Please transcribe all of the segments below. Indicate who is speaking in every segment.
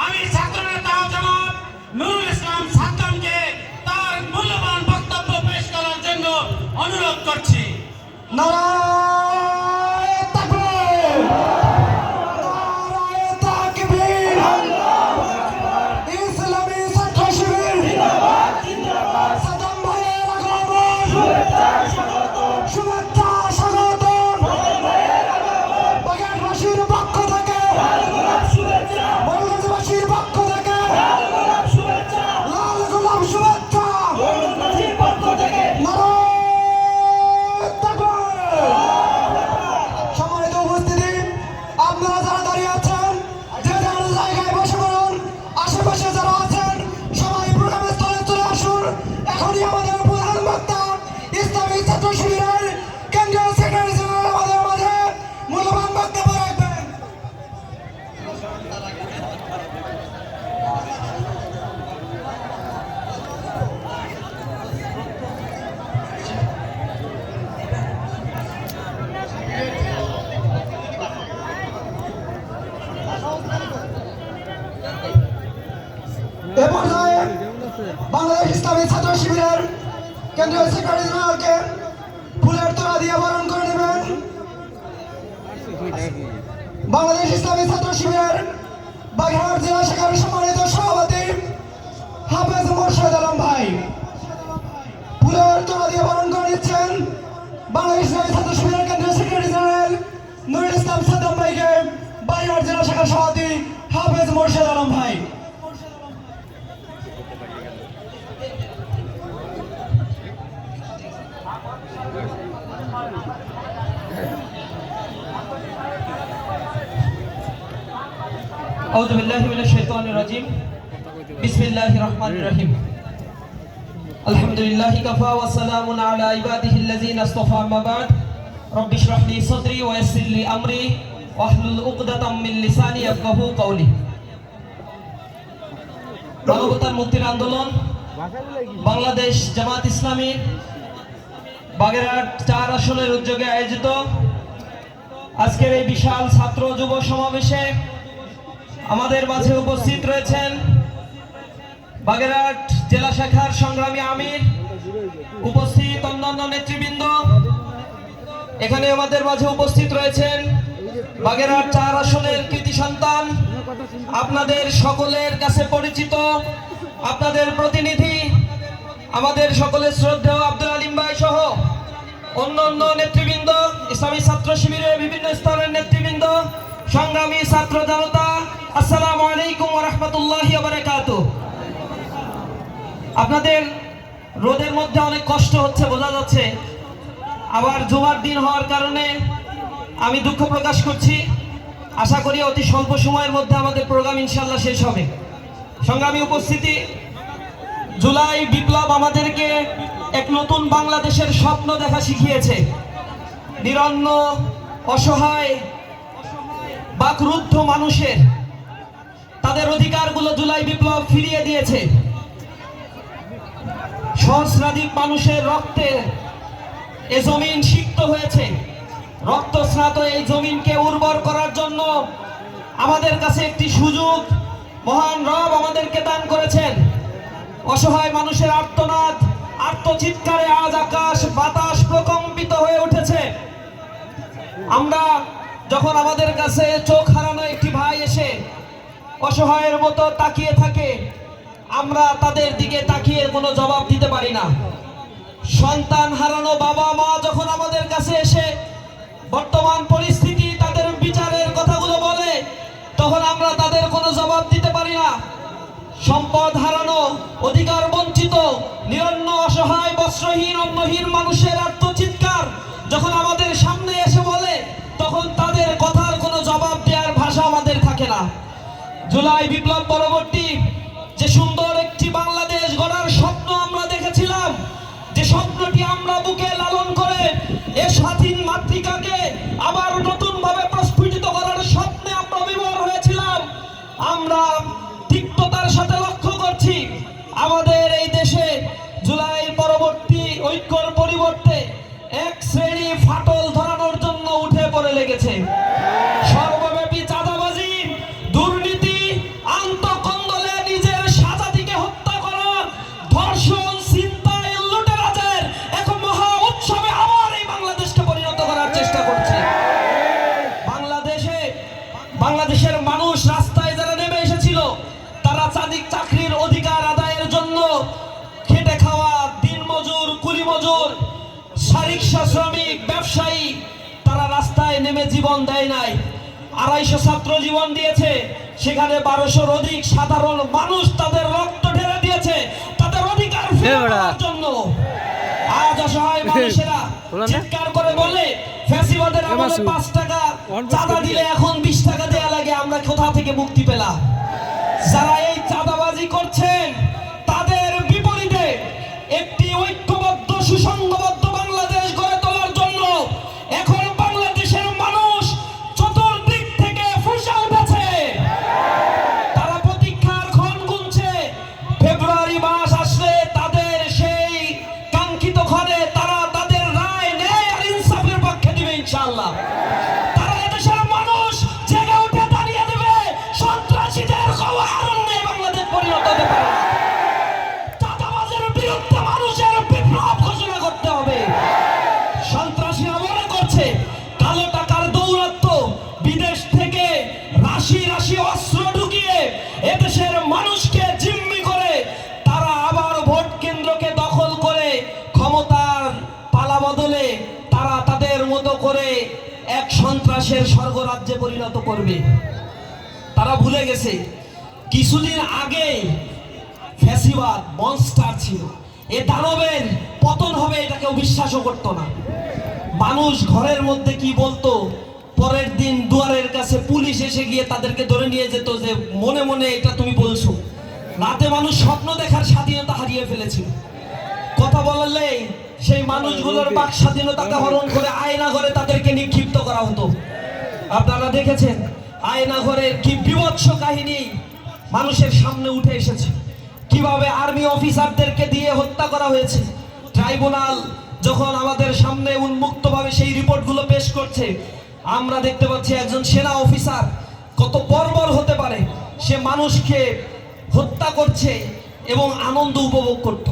Speaker 1: আমি ছাত্রনেতা জনাব নুরুল ইসলাম সাদ্দামকে তার মূল্যবান বক্তব্য পেশ করার জন্য অনুরোধ করছি।
Speaker 2: নারায়ে তাকবীর, নারায়ে তাকবীর, ইসলামী ছাত্র শিবির জিন্দাবাদ জিন্দাবাদ, সাদ্দাম ভাইয়ের আগমন শুভেচ্ছা স্বাগতম, শুভেচ্ছা স্বাগতম, সাদ্দাম ভাইয়ের আগমন, বাগেরহাটবাসীর পক্ষ থেকে লাল গোলাপ শুভেচ্ছা, মৌলভীবাসীর পক্ষ থেকে লাল গোলাপ শুভেচ্ছা, লাল গোলাপ শুভেচ্ছা, মৌলভীবাসীর পক্ষ থেকে নারায়ে তাকবীর। সম্মানিত উপস্থিতি, আপনারা যারা দাঁড়িয়ে আছেন, যে যার জায়গায় বসে পড়ুন। আশেপাশে যারা আছেন সবাই প্রোগ্রাম স্থলে চলে আসুন। এখনই আমাদের প্রধান বক্তা ইসলামী ছাত্র শিবিরের কেন্দ্রীয় সেক্রেটারি জেনারেল আমাদের মাঝে মূল্যবান বক্তব্য রাখবেন। এ পর্যায়ে বাংলাদেশ ইসলামী ছাত্র শিবিরের কেন্দ্রীয় সেক্রেটারি জেনারেলকে ফুলের তোড়া দিয়ে বরণ করে নেবেন বাংলাদেশ ইসলামী ছাত্র শিবিরের বাগেরহাট জেলা শাখার সম্মানিত সভাপতি হাফেজ মোর্শেদ আলম ভাই। ফুলের তোড়া দিয়ে বরণ করে নিচ্ছেন বাংলাদেশ ইসলামী ছাত্র শিবিরের কেন্দ্রীয় সেক্রেটারি জেনারেল নুরুল ইসলাম সাদ্দাম ভাইকে বাগেরহাট জেলা শাখার সভাপতি হাফেজ মোর্শেদ আলম ভাই।
Speaker 3: আউযু বিল্লাহি মিনাশ শাইতানির রাজিম। বিসমিল্লাহির রহমানির রহিম। আলহামদুলিল্লাহি কাফা ওয়া সালামুন আলা ইবাদিহিল্লাযিনা ইসতাফা, আম্মা বা'দ। রব্বি ইশরাহ লি সাদরি ওয়া ইয়াসসির লি আমরি ওয়াহলুল উকদাতাম মিন লিসানি ইয়াফকাহু কওলি। মানবতার মুক্তির আন্দোলন বাংলাদেশ জামাত ইসলামী বাগেরহাট 4 আসনের উদ্যোগে আয়োজিত আজকের এই বিশাল ছাত্র যুব সমাবেশে আমাদের মাঝে উপস্থিত রয়েছেন বাগেরহাট জেলা শাখার সংগ্রামী আমির, উপস্থিত অন্যান্য নেতৃবৃন্দ। এখানে আমাদের মাঝে উপস্থিত রয়েছেন বাগেরহাট 4 আসনের কৃতি সন্তান, আপনাদের সকলের কাছে পরিচিত আপনাদের প্রতিনিধি, আমাদের সকলের শ্রদ্ধেয় আব্দুল আলিম ভাই সহ অন্যান্য নেতৃবৃন্দ, ইসলামী ছাত্র শিবিরের বিভিন্ন স্তরের নেতৃবৃন্দ, সংগ্রামী ছাত্র জনতা, আসসালামু আলাইকুম ওয়া রাহমাতুল্লাহি ওয়া বারাকাতুহু। আপনাদের রোদের মধ্যে অনেক কষ্ট হচ্ছে বোঝা যাচ্ছে, আবার জুমার দিন হওয়ার কারণে আমি দুঃখ প্রকাশ করছি। আশা করি অতি স্বল্প সময়ের মধ্যে আমাদের প্রোগ্রাম ইনশাআল্লাহ শেষ হবে। সংগ্রামী উপস্থিতি, জুলাই বিপ্লব আমাদেরকে এক নতুন বাংলাদেশের স্বপ্ন দেখা শিখিয়েছে। নিরন্ন, অসহায়, বাকরুদ্ধ মানুষের তাদের অধিকারগুলো জুলাই বিপ্লব ফিরিয়ে দিয়েছে। সহস্রাধিক মানুষের রক্তে এ জমিন সিক্ত হয়েছে। রক্তস্নাত এই জমিনকে উর্বর করার জন্য আমাদের কাছে একটি সুযোগ মহান রব আমাদেরকে দান করেছেন। অসহায় মানুষের আর্তনাদ, আর্তচিৎকারে আজ আকাশ বাতাস প্রকম্পিত হয়ে উঠেছে। আমরা যখন আমাদের কাছে চোখ হারানো একটি ভাই এসে অসহায়ের মতো তাকিয়ে থাকে, আমরা তাদের দিকে তাকিয়ে কোনো জবাব দিতে পারি না। সন্তান হারানো বাবা মা যখন আমাদের কাছে এসে বর্তমান পরিস্থিতি, তাদের বিচারের কথাগুলো বলে, তখন আমরা তাদের কোনো জবাব দিতে পারি না। সম্পদ হারানো, অধিকার বঞ্চিত, নিরন্ন, অসহায়, বস্ত্রহীন, অন্নহীন মানুষের আত্মচিৎকার যখন আমাদের সামনে এসে বলে, তখন তাদের কথার কোনো জবাব দেওয়ার ভাষা আমাদের থাকে না। জুলাই বিপ্লব পরবর্তী যে সুন্দর একটি বাংলাদেশ গড়ার স্বপ্ন আমরা দেখেছিলাম, যে স্বপ্নটি আমরা বুকে লালন করে এ স্বাধীন মাতৃকাকে আবার নতুন ভাবে প্রস্ফুটিত করার স্বপ্নে আমরা বিভোর হয়েছিলাম, আমরা তিক্ততার সাথে লক্ষ্য করছি আমাদের এই দেশে জুলাই পরবর্তী ঐক্যর পরিবর্তে এক শ্রেণী ফাটল ধরানোর জন্য উঠে পড়ে লেগেছে। সর্বব্যাপী চাঁদাবাজি, দুর্নীতি, রিক্সা শ্রমিক, ব্যবসায়ী তারা রাস্তায় নেমে জীবন দেয় নাই। 250 ছাত্র জীবন দিয়েছে, সেখানে 1200-র অধিক সাধারণ মানুষ তাদের রক্ত ঢেলে দিয়েছে তাদের অধিকার ফিরে পাওয়ার জন্য। আজ অসহায় মানুষেরা চিৎকার করে বলে ফ্যাসিবাদের আমলে 5 টাকা চাঁদা দিলে এখন 20 টাকা দেয়া লাগে, আমরা কোথা থেকে মুক্তি পেলাম? যারা এই চাঁদাবাজি করছেন তাদের বিপরীতে একটি ঐক্যবদ্ধ সুসংঘবদ্ধ বাংলাদেশ গড়ে তোলার জন্য এখন বাংলাদেশের মানুষ চতুর্দিক থেকে ফুঁসে উঠেছে। তারা প্রতীক্ষার ক্ষণ গুনছে, ফেব্রুয়ারি মাস আসলে তাদের সেই কাঙ্ক্ষিত ক্ষণে তারা তাদের রায় ন্যায় আর ইনসাফের পক্ষে দিবে ইনশাআল্লাহ। তারা এদেশের মানুষ জেগে উঠে দাঁড়িয়ে দেবে, সন্ত্রাসীদের অভয়ারণ্যে বাংলাদেশ পরিণত হতে পারে না। চাঁদাবাজের বিরুদ্ধে মানুষের বিপ্লব ঘোষণা করতে হবে। সন্ত্রাসীরা মনে করছে কালো টাকার দৌরাত্ম্য, বিদেশ থেকে রাশি রাশি অস্ত্র ঢুকিয়ে এদেশের মানুষকে জিম্মি করে তারা আবার ভোট কেন্দ্রকে দখল করে ক্ষমতার পালা বদলে তারা তাদের মতো করে এক সন্ত্রাসের স্বর্গরাজ্যে পরিণত করবে। তারা ভুলে গেছে কিছুদিন আগে ফ্যাসিবাদ মনস্টার ছিল, এ দানবের পতন হবে এটা কেউ বিশ্বাসও করতো না। মানুষ ঘরের মধ্যে কি বলতো, পরের দিন দুয়ারের কাছে পুলিশ এসে গিয়ে তাদেরকে ধরে নিয়ে যেত যে মনে মনে এটা তুমি বলছো। রাতে মানুষ স্বপ্ন দেখার স্বাধীনতা হারিয়ে ফেলেছিল। কথা বললে সেই মানুষগুলোর বাক স্বাধীনতাকে হরণ করে আয়না ঘরে তাদেরকে নিক্ষিপ্ত করা হতো। আপনারা দেখেছেন আয়না ঘরের কি বিভৎস কাহিনী মানুষের সামনে উঠে এসেছে, কিভাবে আর্মি অফিসারদেরকে দিয়ে হত্যা করা হয়েছে। ট্রাইব্যুনাল যখন আমাদের সামনে উন্মুক্তভাবে সেই রিপোর্টগুলো পেশ করছে, আমরা দেখতে পাচ্ছি একজন সেনা অফিসার কত বর্বর হতে পারে, সে মানুষকে হত্যা করছে এবং আনন্দ উপভোগ করত।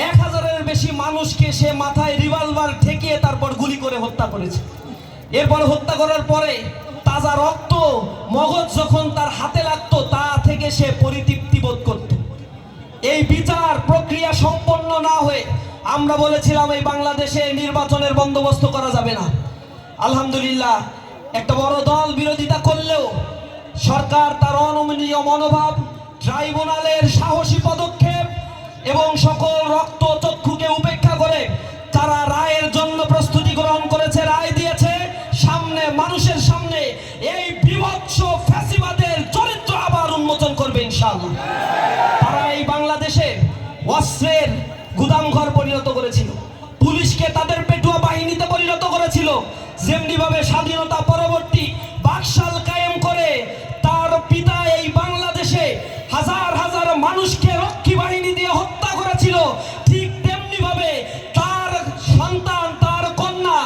Speaker 3: 1000-এর বেশি মানুষকে সে মাথায় রিভলভার ঠেকিয়ে তারপর গুলি করে হত্যা করেছে। এরপর হত্যা করার পরে তাজা রক্ত মগজ যখন তার হাতে লাগতো তা থেকে সে পরিতৃপ্তি বোধ করত। এই বিচার প্রক্রিয়া সম্পন্ন না হয়ে আমরা বলেছিলাম এই বাংলাদেশে নির্বাচনের বন্দোবস্ত করা যাবে না। আলহামদুলিল্লাহ একটা বড় দল বিরোধিতা করলেও সরকার তার অনমনীয় মনোভাব, ট্রাইব্যুনালের সাহসী পদক্ষেপ এবং সকল রক্ত চক্ষুকে উপেক্ষা করে তারা রায়ের জন্য প্রস্তুতি গ্রহণ করেছে, রায় দিয়েছে। সামনে মানুষের সামনে এই বিভৎস ফ্যাসিবাদের চরিত্র আবার উন্মোচন করবে ইনশাআল্লাহ। তারা এই বাংলাদেশে অস্ত্রের গুদামঘর পরিণত করেছিল, পুলিশকে তাদের পেটুয়া বাহিনীতে পরিণত করেছিল। যেমনি ভাবে স্বাধীনতা পরবর্তী বাকশাল কায়েম করে তার পিতা এই বাংলাদেশে হাজার হাজার মানুষকে রক্ষী বাহিনী দিয়ে হত্যা করেছিল, ঠিক তেমনি ভাবে তার সন্তান তার কন্যা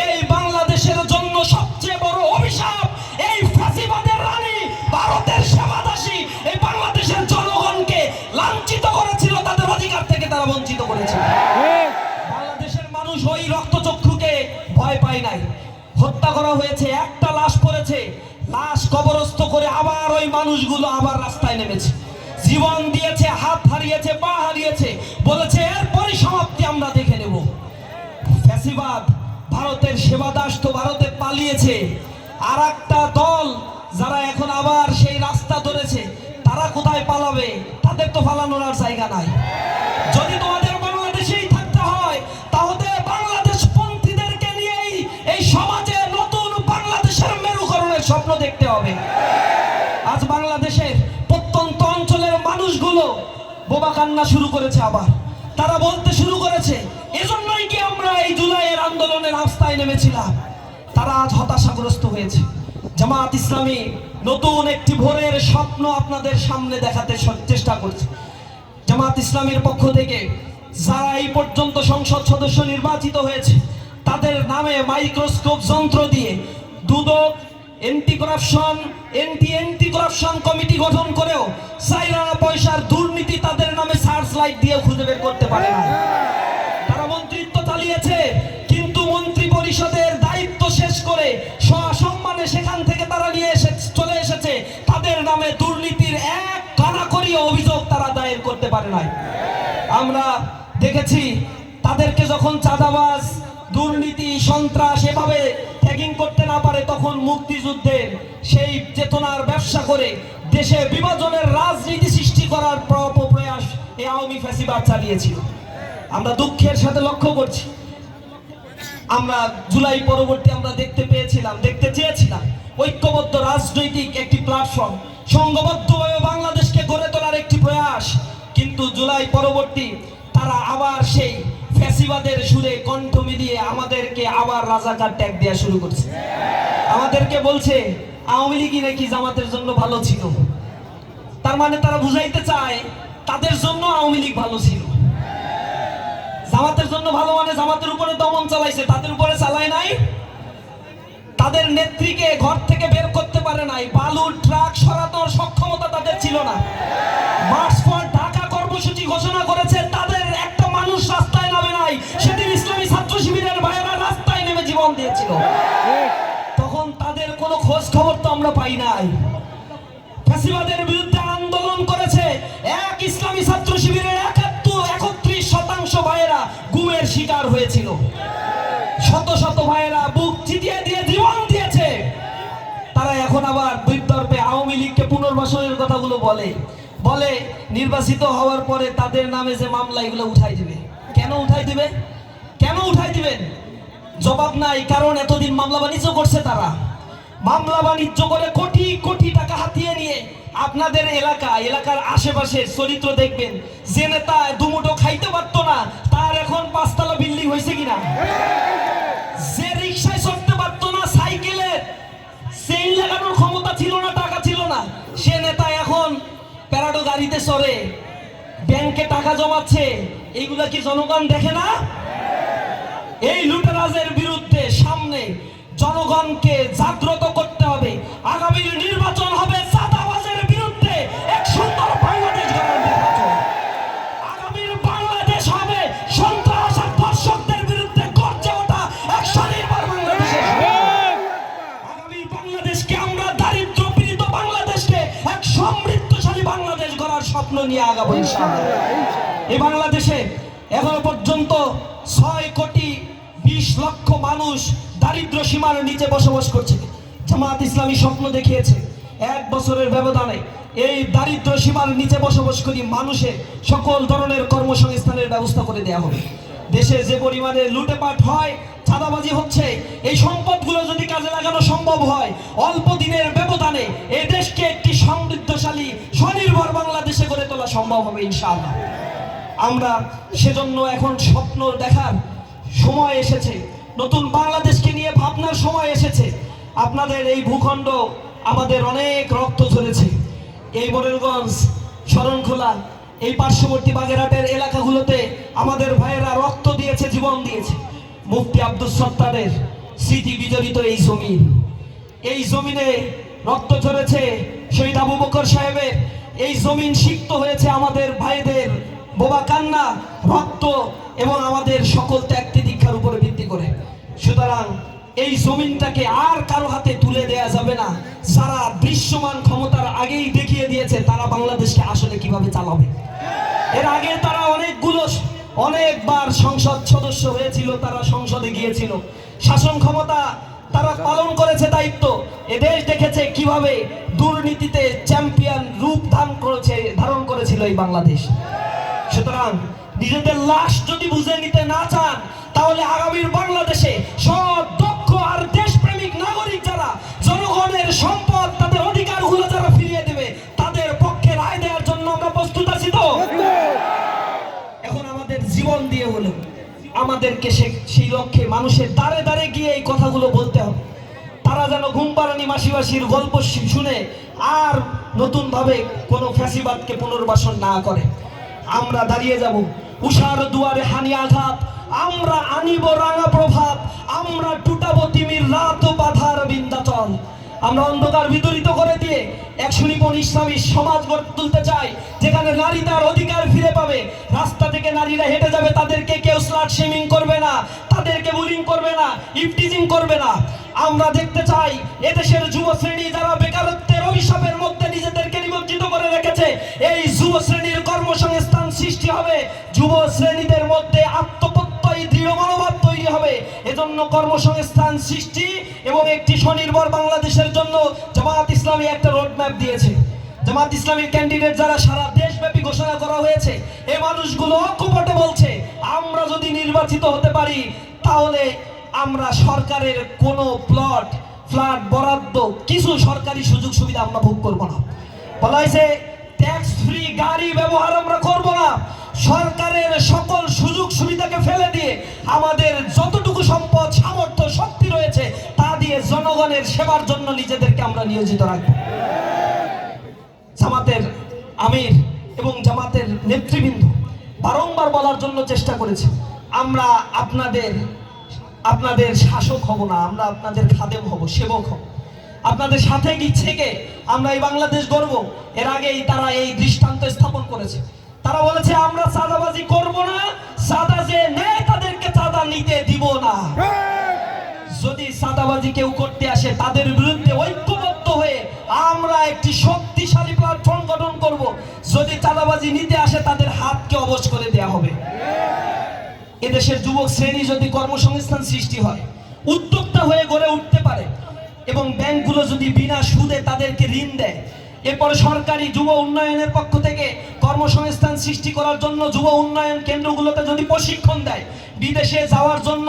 Speaker 3: এই বাংলাদেশের জন্য সবচেয়ে বড় অভিশাপ। এই ফ্যাসিবাদের রানী ভারতের সেবাদাসী এই বাংলাদেশের জনগণকে লাঞ্ছিত করেছিল, তাদের অধিকার থেকে তারা বঞ্চিত করেছিল। বাংলাদেশের মানুষ ওই রক্তচক্ষুকে ভয় পায় নাই। হত্যা করা হয়েছে, একটা লাশ পড়েছে, লাশ কবরস্থ করে আবার ওই মানুষগুলো আবার রাস্তায় নেমেছে, জীবন দিয়েছে, হাত হারিয়েছে, পা হারিয়েছে, বলেছে এর পরিসমাপ্তি আমরা দেখে নেব। ফ্যাসিবাদ ভারতের সেবাদাস তো ভারতে পালিয়েছে, আর একটা দল যারা এখন আবার সেই রাস্তা ধরেছে তারা কোথায় পালাবে? তাদের তো পালানোর আর জায়গা নাই। যদি তোমাদের বাংলাদেশেই থাকতে হয় তাহলে বাংলাদেশ পন্থীদেরকে নিয়েই এই সমাজে নতুন বাংলাদেশের মেরুকরণের স্বপ্ন দেখতে হবে। আজ বাংলাদেশের প্রত্যন্ত অঞ্চলের মানুষগুলো বোবা কান্না শুরু করেছে, আবার তারা বলতে শুরু করেছে এজন্যই কি আমরা এই জুলাইয়ের আন্দোলনের রাস্তায় নেমেছিলাম। তারা আজ হতাশাগ্রস্ত হয়েছে। জামাত ইসলামী নতুন একটি ভোরের স্বপ্ন আপনাদের সামনে দেখাতে চেষ্টা করছে। জামাত ইসলামীর পক্ষ থেকে যারা এই পর্যন্ত সংসদ সদস্য নির্বাচিত হয়েছে তাদের নামে মাইক্রোস্কোপ যন্ত্র দিয়ে দুদক এন্টি করাপশন কমিটি গঠন করেও 4 আনা পয়সার দুর্নীতি তাদের নামে সার্চ লাইট দিয়ে খুঁজে বের করতে পারে না। তারা মন্ত্রিত্ব চালিয়েছে, কিন্তু মন্ত্রী পরিষদের দায়িত্ব শেষ করে সসম্মানে সেখান থেকে তারা নিয়ে চলে এসেছে। তাদের নামে দুর্নীতির এক কানাকড়ি অভিযোগ তারা দায়ের করতে পারে নাই। আমরা দেখেছি তাদেরকে যখন চাঁদাবাজ দুর্নীতি সন্ত্রাস এভাবে ট্যাগিং করতে না পারে, তখন মুক্তিযুদ্ধের সেই চেতনার ব্যবসা করে দেশে বিভাজনের রাজনীতি সৃষ্টি করার প্রয়াস এই আওয়ামী ফ্যাসিবাদ চালিয়েছিল। আমরা দুঃখের সাথে লক্ষ্য করছি, আমরা জুলাই পরবর্তী আমরা দেখতে চেয়েছিলাম ঐক্যবদ্ধ রাজনৈতিক একটি প্ল্যাটফর্ম, সংঘবদ্ধভাবে বাংলাদেশকে গড়ে তোলার একটি প্রয়াস, কিন্তু জুলাই পরবর্তী তারা আবার সেই ফ্যাসিবাদের সুরে কণ্ঠ মিলিয়ে আমাদেরকে আবার রাজাকার ট্যাগ দেওয়া শুরু করছে। আমাদেরকে বলছে আওয়ামী লীগই নাকি জামাতের জন্য ভালো ছিল। তার মানে তারা বুঝাইতে চায় তাদের জন্য আওয়ামী লীগ ভালো ছিল। জামাতের জন্য ভালো মানে জামাতের উপরে দমন চালাইছে, তাদের উপরে চালায় নাই। তাদের নেত্রীকে ঘর থেকে বের করতে পারে নাই, বালুর ট্রাক সরানোর সক্ষমতা তাদের ছিল না। মার্চ ফর ঢাকা কর্মসূচি ঘোষণা করেছে, তাদের একটা মানুষ রাস্তায় নামে নাই। সেদিন ইসলামী ছাত্র শিবিরের ভাইয়েরা রাস্তায় নেমে জীবন দিয়েছিল, তখন তাদের কোনো খোঁজ খবর তো আমরা পাই নাই। ফ্যাসিবাদের বিরুদ্ধে আন্দোলন করেছে এক ইসলামী ছাত্র শিবিরের 31% ভাইয়েরা গুমের শিকার হয়েছিল। শত শত ভাইয়েরা বুক চিতিয়ে দিয়ে জীবন দিয়েছে। তারা এখন আবার বিতর্কে আওয়ামী লীগকে পুনর্বাসনের কথাগুলো বলে নির্বাচিত হওয়ার পরে তাদের নামে যে মামলা এগুলো উঠাই দিবে। কেন উঠাই দিবেন? জবাব নাই, কারণ এতদিন মামলা বাণিজ্য করছে। তারা মামলা বাণিজ্য করে কোটি কোটি টাকা হাতিয়ে নিয়ে আপনাদের এলাকার আশেপাশে চরিত্র দেখবেন, যে নেতা দুমুঠো খাইতে পারতো না তার এখন 5 তলা বিল্ডিং হয়েছে কিনা, যে রিক্সায় চড়তে পারতো না, সাইকেলের চেইন লাগানোর ক্ষমতা ছিল না, টাকা ছিল না, সে নেতা এখন প্যারাডো গাড়িতে চড়ে, ব্যাংকে টাকা জমাচ্ছে। এইগুলা কি জনগণ দেখে না? এই লুটেরাজের বিরুদ্ধে সামনে জনগণকে জাগ্রত করতে হবে। আগামী নির্বাচন হবে চাঁদাবাজের বিরুদ্ধে এক সুন্দর বাংলাদেশ গড়ার নির্বাচন। আগামীর বাংলাদেশ হবে সন্ত্রাস আর ধর্ষকদের বিরুদ্ধে গর্জে ওঠা এক স্বনির্ভর বাংলাদেশ। আগামী বাংলাদেশকে আমরা দারিদ্র পীড়িত বাংলাদেশকে এক সমৃদ্ধশালী বাংলাদেশ গড়ার স্বপ্ন নিয়ে আগাবো ইনশাআল্লাহ। এই বাংলাদেশে এখনো পর্যন্ত 6,20,00,000 মানুষ দারিদ্র সীমার নিচে বসবাস করছে। জামাত ইসলামী স্বপ্ন দেখিয়েছে 1 বছরের ব্যবধানে এই দারিদ্র সীমার নিচে বসবাসকারী মানুষের সকল ধরনের কর্মসংস্থানের ব্যবস্থা করে দেওয়া হবে। দেশে যে পরিমাণে লুটেপাট হয়, চাঁদাবাজি হচ্ছে, এই সম্পদগুলো যদি কাজে লাগানো সম্ভব হয়, অল্প দিনের ব্যবধানে এই দেশকে একটি সমৃদ্ধশালী স্বনির্ভর বাংলাদেশে গড়ে তোলা সম্ভব হবে ইনশাআল্লাহ। আমরা সেজন্য এখন স্বপ্ন দেখার সময় এসেছে, নতুন বাংলাদেশকে নিয়ে ভাবনার সময় এসেছে। আপনাদের এই ভূখণ্ড আমাদের অনেক রক্ত ঝরেছে। এই মোরেলগঞ্জ, শরণখোলা, এই পার্শ্ববর্তী বাগেরহাটের এলাকাগুলোতে আমাদের ভাইয়েরা রক্ত দিয়েছে, জীবন দিয়েছে। মুফতি আব্দুস সত্তারের স্মৃতি বিজড়িত এই জমিনে রক্ত ঝরেছে। শহীদ আবু বকর সাহেবের এই জমিন সিক্ত হয়েছে আমাদের ভাইদের বোবা কান্না, রক্ত এবং আমাদের সকল ত্যাগ তিতিক্ষার উপরে ভিত্তি করে। সুতরাং এই জমিনটাকে আর কারো হাতে তুলে দেয়া যাবে না। যারা দৃশ্যমান ক্ষমতার আগেই দেখিয়ে দিয়েছে তারা বাংলাদেশকে আসলে কিভাবে চালাবে। এর আগে তারা অনেকবার সংসদ সদস্য হয়েছিল, তারা সংসদে গিয়েছিল, শাসন ক্ষমতা তারা পালন করেছে দায়িত্ব। এদেশ দেখেছে কিভাবে দুর্নীতিতে চ্যাম্পিয়ন রূপ ধারণ করেছিল এই বাংলাদেশ। সুতরাং নিজেদের লাশ যদি বুঝে নিতে না চান, তাহলে আগামীর বাংলাদেশে সব দক্ষ আর দেশপ্রেমিক নাগরিক যারা জনগণের সম্পদ, তাদের অধিকারগুলো যারা ফিরিয়ে দেবে, তাদের পক্ষে রায় দেওয়ার জন্য আমরা প্রস্তুত আছি। তো এখন আমাদের জীবন দিয়ে হলো আমাদেরকে সেই লক্ষ্যে মানুষের দ্বারে দ্বারে গিয়ে এই কথাগুলো বলতে হবে। তারা যেন ঘুম পাড়ানি মাসিবাসীর গল্প শুনে আর নতুন ভাবে কোনো ফ্যাসিবাদকে পুনর্বাসন না করে। আমরা দাঁড়িয়ে যাব উষার দুয়ারে হানি আঘাত, আমরা আনিব রাঙা প্রভাত, আমরা টুটাবো তিমির রাত ও বাধার বিন্ধ্যাচল। আমরা অন্ধকার বিতরিত করে দিয়ে এক সুনিপুণ ইসলামী সমাজ গড়ে তুলতে চাই, যেখানে নারী তার অধিকার ফিরে পাবে। রাস্তা থেকে নারীরা হেঁটে যাবে, তাদেরকে কেউ স্লাট শেমিং করবে না, তাদেরকে বুলিং করবে না, ইফটিজিং করবে না। আমরা দেখতে চাই এদেশের যুব শ্রেণী যারা বেকারত্বের অভিশাপের মধ্যে নিজেদেরকে নিমজ্জিত করে রেখেছে, এই যুব শ্রেণীর কর্মসংস্থান সৃষ্টি হবে। যুব শ্রেণীদের মধ্যে আত্মপ্রত্যয়ী দৃঢ় মনোভাব তৈরি হবে। জন্য কর্মসংস্থান সৃষ্টি এবং একটি স্বনির্ভর বাংলাদেশের জন্য জামাত ইসলামী একটা রোডম্যাপ দিয়েছে। জামাত ইসলামীর ক্যান্ডিডেট যারা সারা দেশব্যাপী ঘোষণা করা হয়েছে, এই মানুষগুলো অকপটে বলছে আমরা যদি নির্বাচিত হতে পারি তাহলে আমরা সরকারের কোনো ফ্ল্যাট বরাদ্দ কিছু সরকারি সুযোগ সুবিধা আমরা ভোগ করব না। বলা হয়েছে ট্যাক্স ফ্রি গাড়ি ব্যবহার আমরা করব না। সরকারের সকল সুযোগ সুবিধাকে ফেলে দিয়ে আমাদের যতটুকু সম্পদ, সামর্থ্য, শক্তি রয়েছে তা দিয়ে জনগণের সেবার জন্য নিজেদেরকে আমরা নিয়োজিত রাখব। জামাতের আমির এবং জামাতের নেতৃবৃন্দ বারংবার বলার জন্য চেষ্টা করেছে আমরা আপনাদের শাসক হব না, আমরা আপনাদের খাদেম হব, সেবক হব, আপনাদের সাথে থেকে আমরা এই বাংলাদেশ গড়ব। এর আগেই তারা এই দৃষ্টান্ত স্থাপন করেছে। তারা বলেছে আমরা চাঁদাবাজি করব না, চাঁদা যে নেয় তাদেরকে চাঁদা নিতে দিব না। যদি চাঁদাবাজি কেউ করতে আসে তাদের বিরুদ্ধে ঐক্যবদ্ধ হয়ে আমরা একটি শক্তিশালী প্ল্যাটফর্ম গঠন করব। যদি চাঁদাবাজি নিতে আসে তাদের হাতকে অবশ করে দেয়া হবে। এদেশের যুবক শ্রেণী যদি কর্মসংস্থান সৃষ্টি হয়, উদ্যোক্তা হয়ে গড়ে উঠতে পারে এবং ব্যাংকগুলো যদি বিনা সুদে তাদেরকে ঋণ দেয়, এরপরে সরকারি যুব উন্নয়নের পক্ষ থেকে কর্মসংস্থান সৃষ্টি করার জন্য যুব উন্নয়ন কেন্দ্রগুলোতে যদি প্রশিক্ষণ দেয়, বিদেশে যাওয়ার জন্য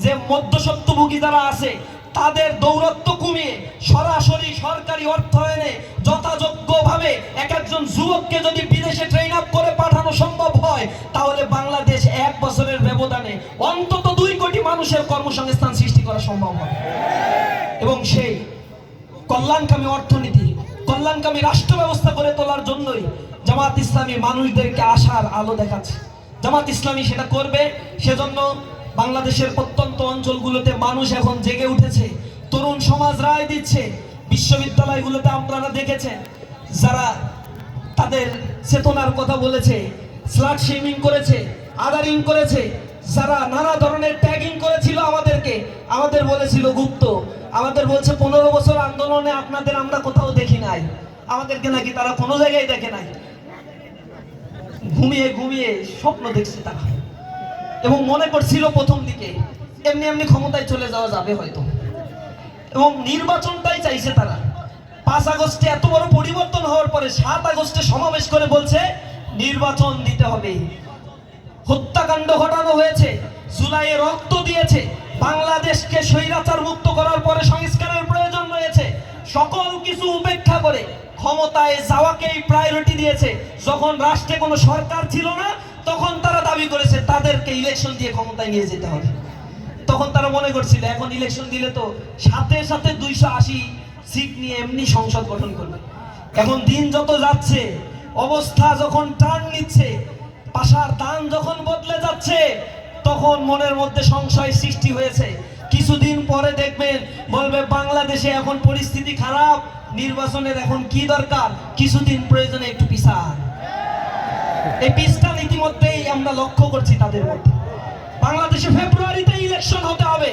Speaker 3: যে মধ্যস্বত্বভোগী যারা আছে তাদের দৌরত্ব কমিয়ে সরাসরি সরকারি অর্থায়নে যথাযোগ্যভাবে একজন যুবককে যদি বিদেশে ট্রেন আপ করে পাঠানো সম্ভব হয়, তাহলে বাংলাদেশ 1 বছরের ব্যবধানে অন্তত 2 কোটি মানুষের কর্মসংস্থান সৃষ্টি করা সম্ভব হবে। এবং সেই কল্যাণকামী অর্থনীতি, কল্যাণকামী রাষ্ট্র ব্যবস্থা গড়ে তোলার জন্যই জামাত ইসলামী মানুষদেরকে আশার আলো দেখাচ্ছে। জামাত ইসলামী সেটা করবে। সেজন্য বাংলাদেশের প্রত্যন্ত অঞ্চলগুলোতে মানুষ এখন জেগে উঠেছে, তরুণ সমাজ রায় দিচ্ছে। বিশ্ববিদ্যালয়গুলোতে আপনারা দেখেছেন যারা তাদের চেতনার কথা বলেছে, স্লাট শেমিং করেছে, আদারিং করেছে, যারা নানা ধরনের ট্যাগিং করেছিল আমাদের বলেছিল গুপ্ত, আমাদের বলছে 15 বছর আন্দোলনে আপনাদের আমরা কোথাও দেখি নাই, আমাদেরকে নাকি তারা কোনো জায়গায় দেখে নাই। ঘুমিয়ে ঘুমিয়ে স্বপ্ন দেখছে তারা এবং মনে করছিল প্রথম দিকে এমনি ক্ষমতায় চলে যাওয়া যাবে হয়তো, এবং নির্বাচনটাই চাইছে তারা। 5 আগস্টে এত বড় পরিবর্তন হওয়ার পরে 7 আগস্টে সমাবেশ করে বলছে নির্বাচন দিতে হবে। হত্যাকাণ্ড ঘটানো হয়েছে, জুলাইয়ে রক্ত দিয়েছে, বাংলাদেশকে স্বৈরাচার মুক্ত করার পরে সংস্কারের প্রয়োজন রয়েছে। সকল কিছু উপেক্ষা করে ক্ষমতায় যাওয়াকেই প্রায়োরিটি দিয়েছে। যখন রাষ্ট্রে কোনো সরকার ছিল না তখন তারা দাবি করেছে তাদেরকে ইলেকশন দিয়ে ক্ষমতায় নিয়ে যেতে হবে। তখন তারা মনে করছিল এখন ইলেকশন দিলে তো সাথে 280 সিট নিয়ে এমনি সংসদ গঠন করবে। এখন দিন যত যাচ্ছে, অবস্থা যখন টার্ন নিচ্ছে, পাশার দান যখন বদলে যাচ্ছে, তখন মনের মধ্যে সংশয় সৃষ্টি হয়েছে। কিছুদিন পরে দেখবেন বলবে বাংলাদেশে এখন পরিস্থিতি খারাপ, নির্বাচনের এখন কি দরকার, কিছুদিন প্রয়োজনে একটু পিছান। এই পিছটা ইতিমধ্যেই আমরা লক্ষ্য করছি তাদের মধ্যে। বাংলাদেশে ফেব্রুয়ারিতে ইলেকশন হতে হবে।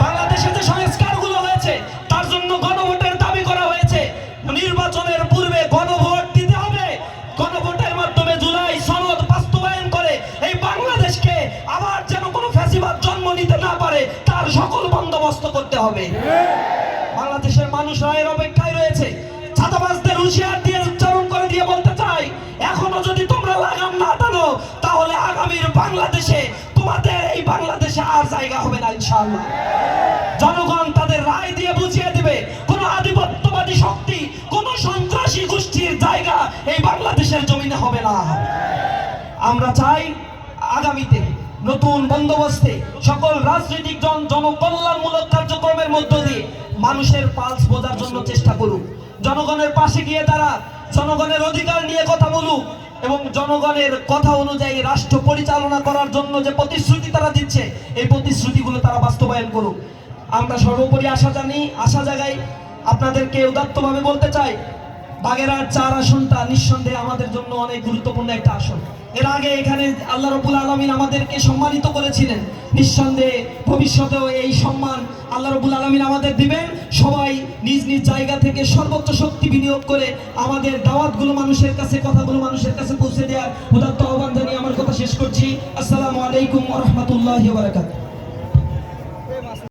Speaker 3: বাংলাদেশে যে সংস্কারগুলো হয়েছে তার জন্য গণভোটের দাবি করা হয়েছে। নির্বাচনের পূর্বে গণভোট দিতে হবে। গণভোটের মাধ্যমে জুলাই সনদ বাস্তবায়ন করে এই বাংলাদেশকে আবার যেন কোনো ফ্যাসিবাদ জন্ম নিতে না পারে তার সকল বন্দোবস্ত করতে হবে। বাংলাদেশের মানুষ রায়ের অপেক্ষায় রয়েছে। চাঁদাবাজদের হুঁশিয়ার দিয়ে উচ্চারণ করে দিয়ে বলতে চাই, এখনো যদি তোমরা লাগাম না টানো তাহলে আগামীর বাংলাদেশে তোমাদের এই বাংলাদেশে আর জায়গা হবে না ইনশাআল্লাহ। জনগণ তাদের রায় দিয়ে বুঝিয়ে দিবে কোন আধিপত্যবাদী শক্তি, কোন সন্ত্রাসী গোষ্ঠীর জায়গা এই বাংলাদেশের জমিনে হবে না। আমরা চাই আগামীতে নতুন বন্দোবস্তে সকল রাজনৈতিক জনকল্যাণমূলক কার্যক্রমের মধ্য দিয়ে মানুষের পালস বোঝার জন্য চেষ্টা করুক। জনগণের পাশে গিয়ে তারা জনগণের অধিকার নিয়ে কথা বলুক এবং জনগণের কথা অনুযায়ী রাষ্ট্র পরিচালনা করার জন্য যে প্রতিশ্রুতি তারা দিচ্ছে এই প্রতিশ্রুতিগুলো তারা বাস্তবায়ন করুক। আমরা সর্বোপরি আশা জায়গায় আপনাদেরকে উদাত্তভাবে বলতে চাই, বাগেরহাট 4 আসনটা নিঃসন্দেহে আমাদের জন্য অনেক গুরুত্বপূর্ণ একটা আসন। এর আগে এখানে আল্লাহ রাব্বুল আলামিন আমাদেরকে সম্মানিত করেছিলেন, নিঃসন্দেহে ভবিষ্যতেও এই সম্মান আল্লাহ রাব্বুল আলামিন আমাদের দিবেন। সবাই নিজ নিজ জায়গা থেকে সর্বোচ্চ শক্তি বিনিয়োগ করে আমাদের দাওয়াতগুলো মানুষের কাছে, কথাগুলো মানুষের কাছে পৌঁছে দেওয়ার উদাত্ত আহ্বান জানিয়ে আমার কথা শেষ করছি। আসসালামু আলাইকুম ওয়া রাহমাতুল্লাহি ওয়া বারাকাতুহু।